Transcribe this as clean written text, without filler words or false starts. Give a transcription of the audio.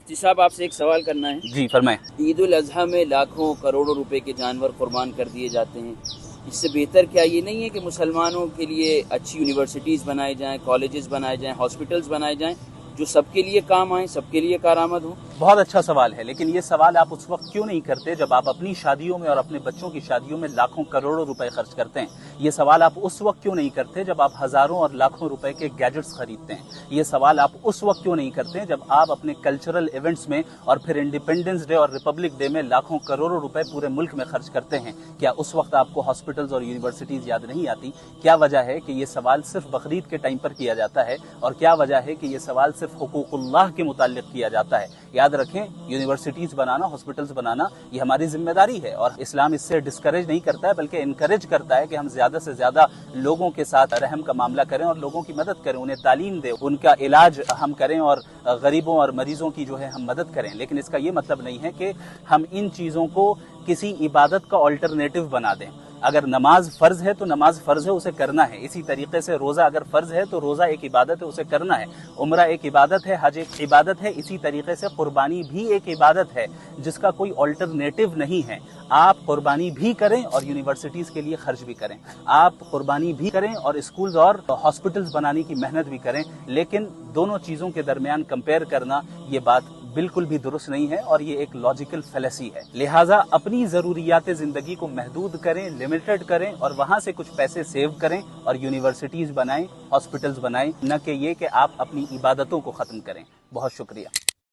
मुफ्ती साहब आपसे एक सवाल करना है। जी फरमाएं। ईद उल अजहा में लाखों करोड़ों रुपए के जानवर कुर्बान कर दिए जाते हैं। इससे बेहतर क्या ये नहीं है कि मुसलमानों के लिए अच्छी यूनिवर्सिटीज़ बनाए जाएं, कॉलेजेस बनाए जाएं, हॉस्पिटल्स बनाए जाएं जो सबके लिए काम आए, सबके लिए कारआमद हो? बहुत अच्छा सवाल है, लेकिन ये सवाल आप उस वक्त क्यों नहीं करते जब आप अपनी शादियों में और अपने बच्चों की शादियों में लाखों करोड़ों रुपए खर्च करते हैं? ये सवाल आप उस वक्त क्यों नहीं करते जब आप हजारों और लाखों रुपए के गैजेट्स खरीदते हैं? ये सवाल आप उस वक्त क्यों नहीं करते जब आप अपने कल्चरल इवेंट्स में और फिर इंडिपेंडेंस डे और रिपब्लिक डे में लाखों करोड़ों रुपए पूरे मुल्क में खर्च करते हैं? क्या उस वक्त आपको हॉस्पिटल्स और यूनिवर्सिटीज याद नहीं आती? क्या वजह है कि ये सवाल सिर्फ बकरीद के टाइम पर किया जाता है, और क्या वजह है कि ये सवाल सिर्फ हुकूकुल्लाह के मुताल्लिक किया जाता है? याद रखें, यूनिवर्सिटीज बनाना, हॉस्पिटल्स बनाना ये हमारी जिम्मेदारी है, और इस्लाम इससे डिस्करेज नहीं करता है बल्कि इनकरेज करता है कि हम ज्यादा से ज्यादा लोगों के साथ रहम का मामला करें और लोगों की मदद करें, उन्हें तालीम दें, उनका इलाज हम करें और गरीबों और मरीजों की जो है हम मदद करें। लेकिन इसका ये मतलब नहीं है कि हम इन चीजों को किसी इबादत का ऑल्टरनेटिव बना दें। अगर नमाज फर्ज है तो नमाज फर्ज है, उसे करना है। इसी तरीके से रोजा अगर फर्ज है तो रोजा एक इबादत है, उसे करना है। उम्रा एक इबादत है, हज एक इबादत है। इसी तरीके से कुर्बानी भी एक इबादत है जिसका कोई ऑल्टरनेटिव नहीं है। आप कुर्बानी भी करें और यूनिवर्सिटीज के लिए खर्च भी करें, आप कुर्बानी भी करें और स्कूल्स और हॉस्पिटल्स बनाने की मेहनत भी करें, लेकिन दोनों चीजों के दरमियान कंपेयर करना ये बात बिल्कुल भी दुरुस्त नहीं है और ये एक लॉजिकल फैलेसी है। लिहाजा अपनी जरूरियात जिंदगी को महदूद करें, लिमिटेड करें और वहां से कुछ पैसे सेव करें और यूनिवर्सिटीज बनाएं, हॉस्पिटल्स बनाएं, न कि ये कि आप अपनी इबादतों को खत्म करें। बहुत शुक्रिया।